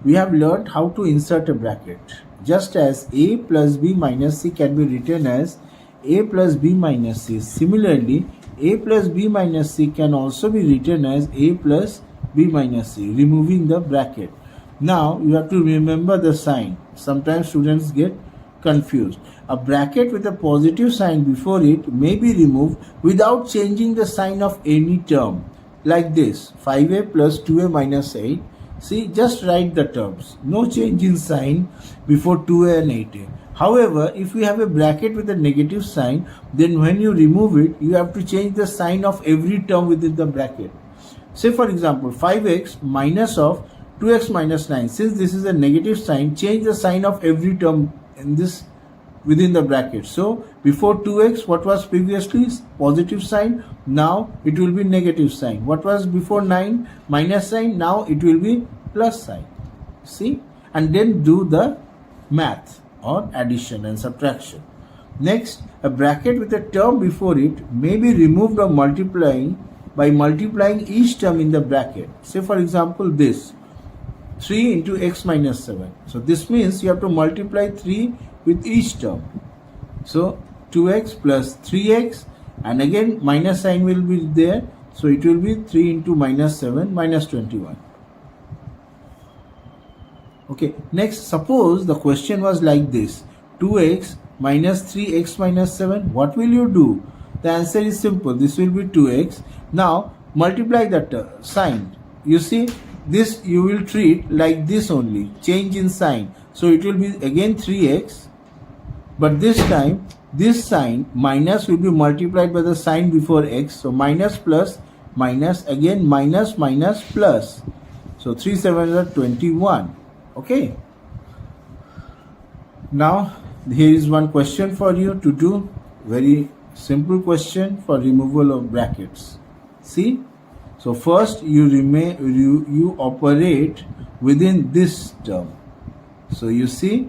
we have learned how to insert a bracket. Just as a plus b minus c can be written as a plus b minus c, similarly a plus b minus c can also be written as a plus b minus c, removing the bracket. Now you have to remember the sign. Sometimes students get confused. A bracket with a positive sign before it may be removed without changing the sign of any term. Like this, 5a plus 2a minus 8. See, just write the terms. No change in sign before 2a and 8a. However, if you have a bracket with a negative sign, then when you remove it, you have to change the sign of every term within the bracket. Say for example, 5x minus of 2x minus 9. Since this is a negative sign, change the sign of every term in this within the bracket. So before 2x, what was previously positive sign, now it will be negative sign. What was before 9, minus sign, now it will be plus sign. See, and then do the math or addition and subtraction. Next, a bracket with a term before it may be removed or multiplying by multiplying each term in the bracket. Say for example this 3 into x minus 7. So this means you have to multiply 3 with each term. So 2x plus 3x, and again minus sign will be there. So it will be 3 into minus 7 minus 21. Okay, next suppose the question was like this, 2x minus 3x minus 7. What will you do? The answer is simple. This will be 2x. Now multiply that sign. You see, this you will treat like this only, change in sign. So it will be again 3x, but this time this sign minus will be multiplied by the sign before x. So minus plus minus, again minus minus plus. So 3 7 are 21. Okay. Now here is one question for you to do. Very simple question for removal of brackets. See. So first you operate within this term. So you see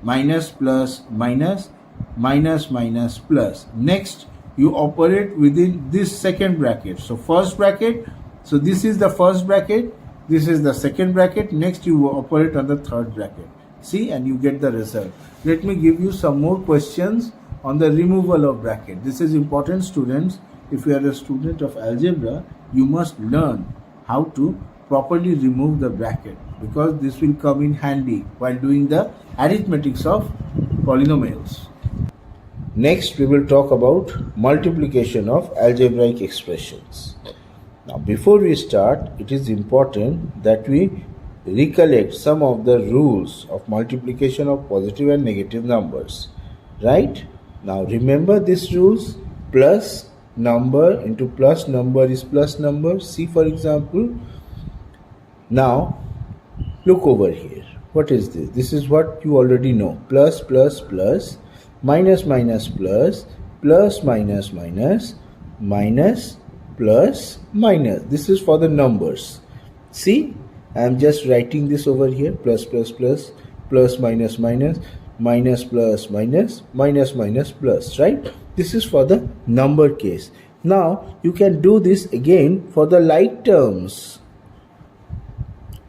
minus plus minus, minus minus plus. Next you operate within this second bracket. So first bracket, so this is the first bracket, this is the second bracket. Next you operate on the third bracket. See, and you get the result. Let me give you some more questions on the removal of bracket. This is important, students. If you are a student of algebra, you must learn how to properly remove the bracket, because this will come in handy while doing the arithmetics of polynomials. Next, we will talk about multiplication of algebraic expressions. Now, before we start, it is important that we recollect some of the rules of multiplication of positive and negative numbers. Right? Now, remember these rules. Plus number into plus number is plus number. See, for example, now look over here. What is this? This is what you already know. Plus plus plus, minus minus plus, plus minus minus, minus plus minus. This is for the numbers. See, I am just writing this over here. Plus plus plus, plus minus minus, minus plus minus, minus minus plus, right? This is for the number case. Now you can do this again for the like terms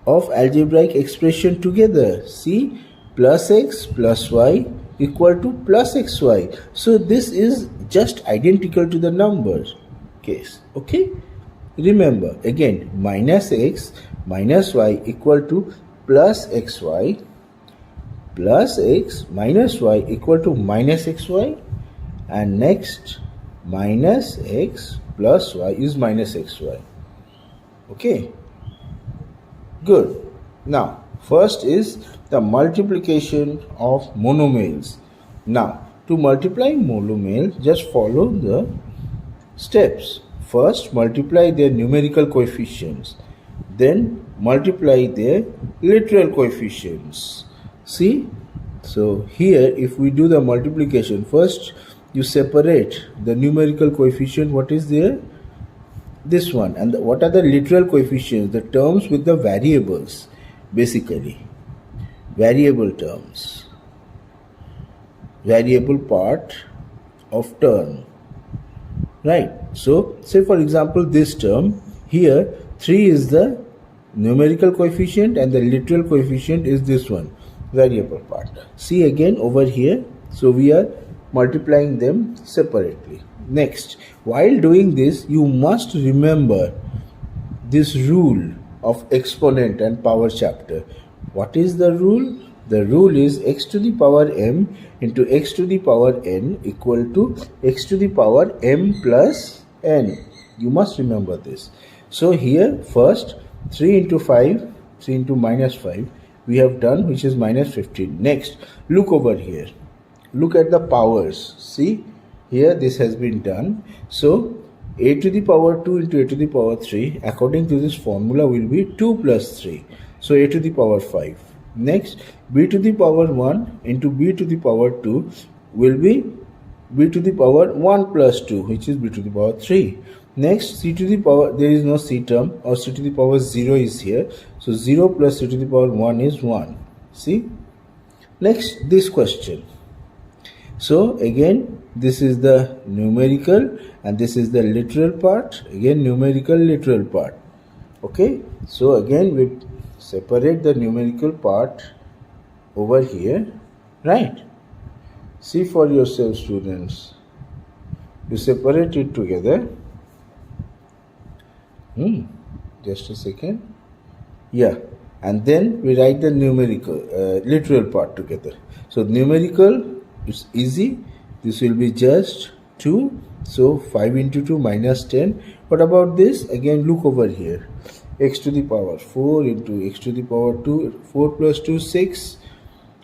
of algebraic expression together. See, plus x plus y equal to plus xy. So this is just identical to the number case. Okay, remember again, minus x minus y equal to plus xy, plus x minus y equal to minus xy, and next minus x plus y is minus xy. Okay, good. Now first is the multiplication of monomials. Now to multiply monomials, just follow the steps. First multiply their numerical coefficients, then multiply their literal coefficients. See, so here if we do the multiplication, first you separate the numerical coefficient, what is there, this one, and what are the literal coefficients, the terms with the variables, basically variable terms, variable part of term, right? So say for example this term here, 3 is the numerical coefficient and the literal coefficient is this one, variable part. See again over here, so we are multiplying them separately. Next, while doing this, you must remember this rule of exponent and power chapter. What is the rule? The rule is x to the power m into x to the power n equal to x to the power m plus n. You must remember this. So here first 3 into 5, 3 into minus 5 we have done, which is minus 15. Next, look over here. Look at the powers. See, here this has been done. So a to the power 2 into a to the power 3 according to this formula will be 2 plus 3. So a to the power 5. Next, b to the power 1 into b to the power 2 will be b to the power 1 plus 2, which is b to the power 3. Next, c to the power, there is no c term, or c to the power 0 is here. So 0 plus c to the power 1 is 1. See? Next, this question. So again, this is the numerical and this is the literal part. Again, numerical, literal part. Okay? So again, we separate the numerical part over here, right? See for yourself, students. You separate it together. Just a second. Yeah, and then we write the numerical, literal part together. So numerical, it's easy. This will be just 2. So 5 into 2 minus 10. What about this? Again, look over here. X to the power 4 into x to the power 2, 4 plus 2, 6.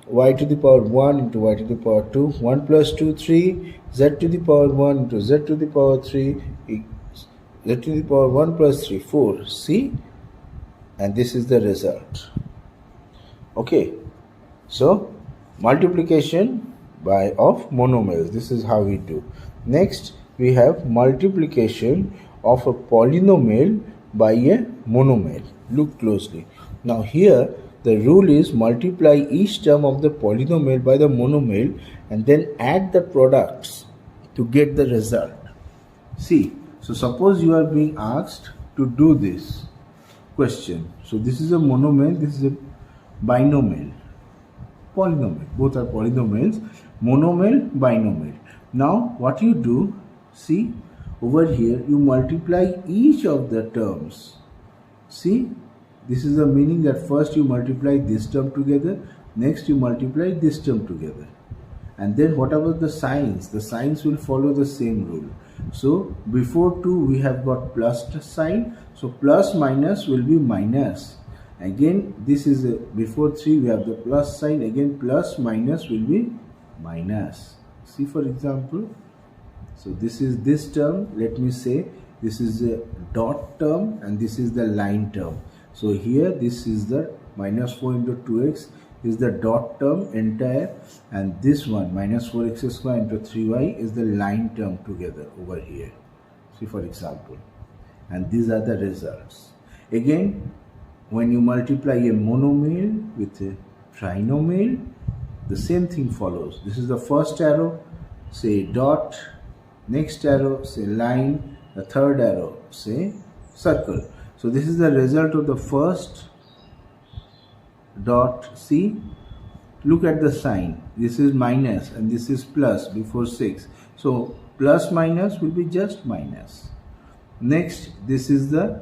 Y to the power 1 into y to the power 2, 1 plus 2, 3. Z to the power 1 into z to the power 3, z to the power 1 plus 3, 4. See? And this is the result. Okay. So, multiplication by of monomers. This is how we do. Next, we have multiplication of a polynomial by a monomial. Look closely. Now here the rule is multiply each term of the polynomial by the monomial and then add the products to get the result. See, so suppose you are being asked to do this question. So this is a monomial, this is a binomial, polynomial. Both are polynomials, monomial, binomial. Now what you do, see, over here you multiply each of the terms. See, this is the meaning that first you multiply this term together, next you multiply this term together, and then whatever the signs will follow the same rule. So before 2 we have got plus sign, so plus minus will be minus. Again this is before 3 we have the plus sign, again plus minus will be minus. See, for example, so this is this term, let me say this is a dot term and this is the line term. So here this is the minus 4 into 2x is the dot term entire, and this one minus 4x square into 3y is the line term together over here. See, for example, and these are the results. Again, when you multiply a monomial with a trinomial, the same thing follows. This is the first arrow, say dot, next arrow say line, the third arrow say circle. So this is the result of the first dot. See, look at the sign. This is minus and this is plus before 6. So plus minus will be just minus. Next, this is the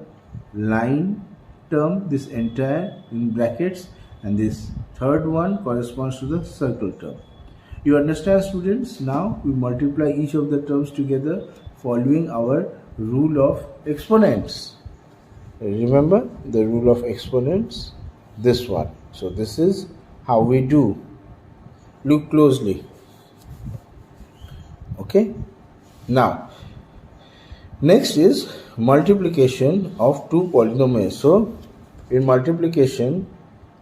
line term, this entire in brackets, and this third one corresponds to the circle term. You understand, students? Now we multiply each of the terms together following our rule of exponents. Remember the rule of exponents, this one. So this is how we do. Look closely. Okay. Now next is multiplication of two polynomials. So in multiplication,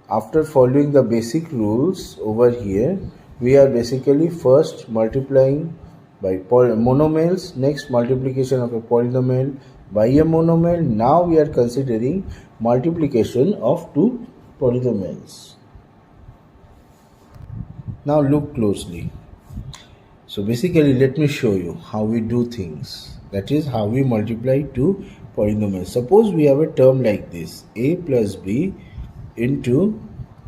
after following the basic rules over here, we are basically first multiplying by monomials, next multiplication of a polynomial by a monomial. Now we are considering multiplication of two polynomials. Now look closely. So basically let me show you how we do things. That is how we multiply two polynomial. Suppose we have a term like this, a plus b into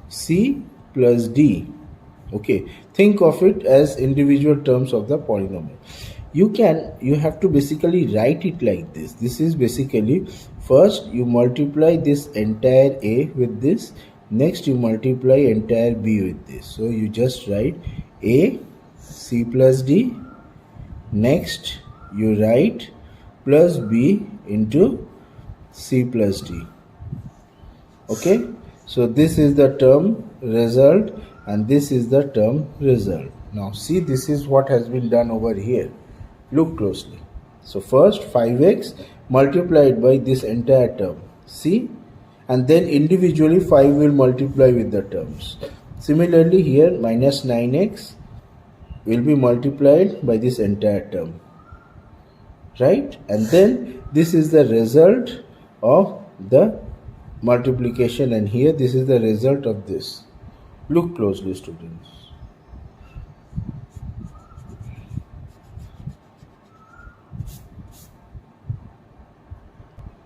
c plus d. Okay, think of it as individual terms of the polynomial. You have to basically write it like this. This is basically, first you multiply this entire a with this, next you multiply entire b with this. So you just write a c plus d, next you write plus b into c plus d. Okay, so this is the term result and this is the term result. Now see, this is what has been done over here. Look closely. So first 5x multiplied by this entire term, see, and then individually 5 will multiply with the terms. Similarly here minus 9x will be multiplied by this entire term, right? And then this is the result of the multiplication, and here this is the result of this. Look closely, students.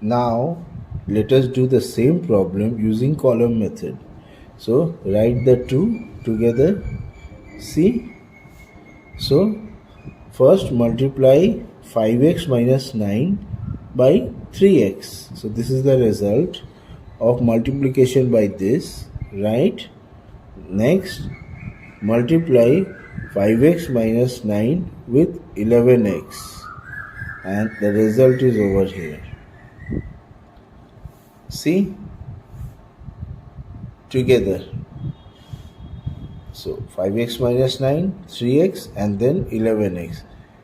Now let us do the same problem using column method. So write the two together. See, so first multiply 5x minus 9 by 3x. So this is the result of multiplication by this, right? Next multiply 5x minus 9 with 11x, and the result is over here. See, together. So 5x minus 9, 3x, and then 11x.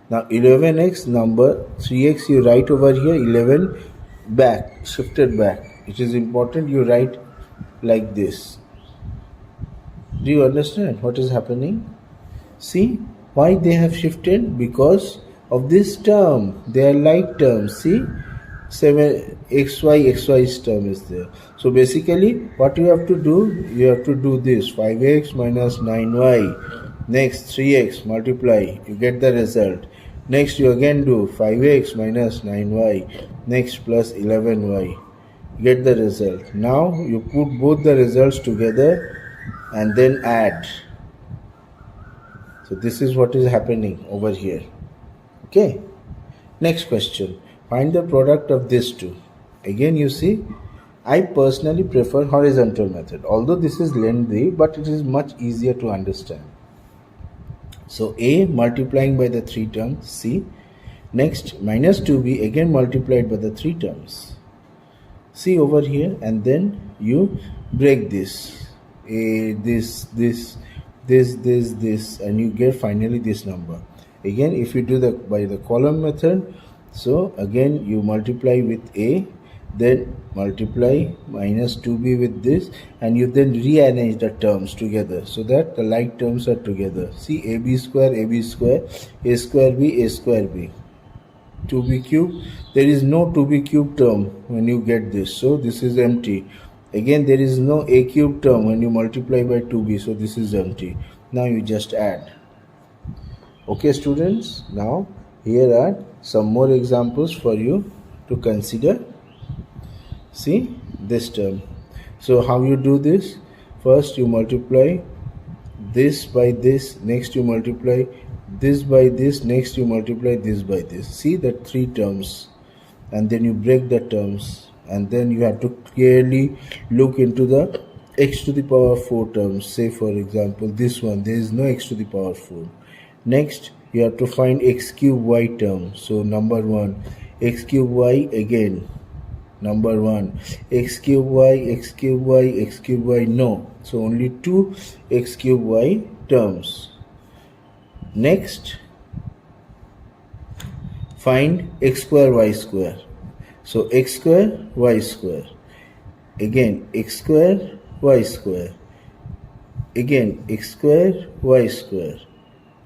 Now 11x number, 3x you write over here, 11 back, shifted back. It is important you write like this. Do you understand what is happening? See why they have shifted? Because of this term. They are like terms. See, 7xy term is there. So basically what you have to do, you have to do this, 5x minus 9y, next 3x multiply, you get the result. Next you again do 5x minus 9y, next plus 11y, get the result. Now you put both the results together and then add. So this is what is happening over here. Okay, next question. Find the product of these two. Again you see, I personally prefer horizontal method. Although this is lengthy, but it is much easier to understand. So a multiplying by the 3 terms, c. Next minus 2b again multiplied by the 3 terms. See over here, and then you break this. A, this, and you get finally this number. Again if you do by the column method, so again you multiply with a, then multiply minus 2b with this, and you then rearrange the terms together so that the like terms are together. See, ab square, a square b, a square b. 2b cube, there is no 2b cube term when you get this, so this is empty. Again there is no a cube term when you multiply by 2b, so this is empty. Now you just add. Okay students, now here are some more examples for you to consider. See this term. So how you do this? First you multiply this by this, next you multiply this by this, next you multiply this by this. See that 3 terms, and then you break the terms, and then you have to clearly look into the x to the power 4 terms. Say for example this one, there is no x to the power 4. Next you have to find x cube y term. So number 1, x cube y, again number 1, x cube y, x cube y, x cube y, no. So only 2 x cube y terms. Next find x square y square. So x square y square, again x square y square, again x square y square,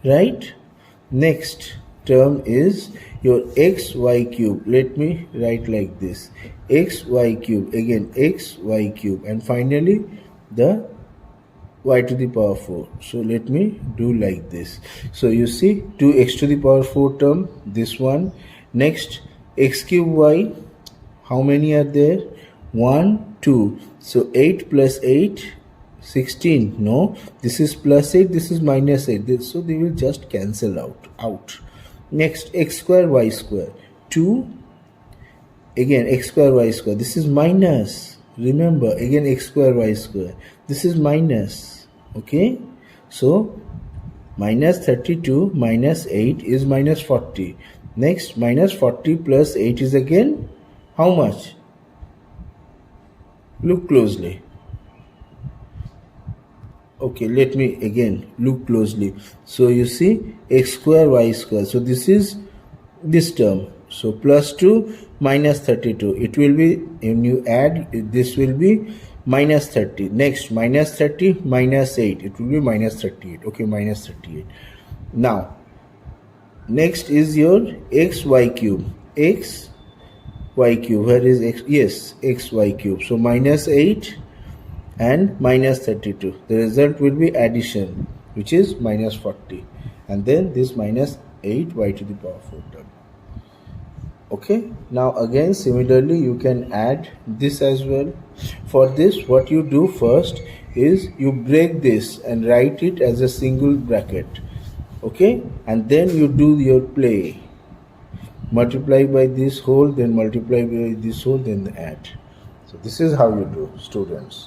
right? Next term is your xy cube. Let me write like this, xy cube, again xy cube, and finally the y to the power 4. So let me do like this. So you see 2x to the power 4 term, this one. Next x cube y, How many are there? 1, 2. So 8 plus 8, 16. No, this is plus 8, this is minus 8. So they will just cancel out. Next, x square, y square. 2, again x square, y square. This is minus. Remember, again x square, y square. This is minus. Okay? So, minus 32 minus 8 is minus 40. Next, minus 40 plus 8 is again how much? Look closely. Okay, let me again look closely. So you see x square, y square. So this is this term. So plus 2 minus 32. It will be, when you add, this will be minus 30. Next, minus 30 minus 8. It will be minus 38. Okay, minus 38. Now, next is your x y cube. X y cube. Where is x? Yes, x y cube. So minus 8 and minus 32. The result will be addition, which is minus 40. And then this minus 8 y to the power 4 term. Okay, now again similarly you can add this as well. For this, what you do first is you break this and write it as a single bracket. Okay, and then you do your play. Multiply by this whole, then multiply by this whole, then add. So this is how you do, students.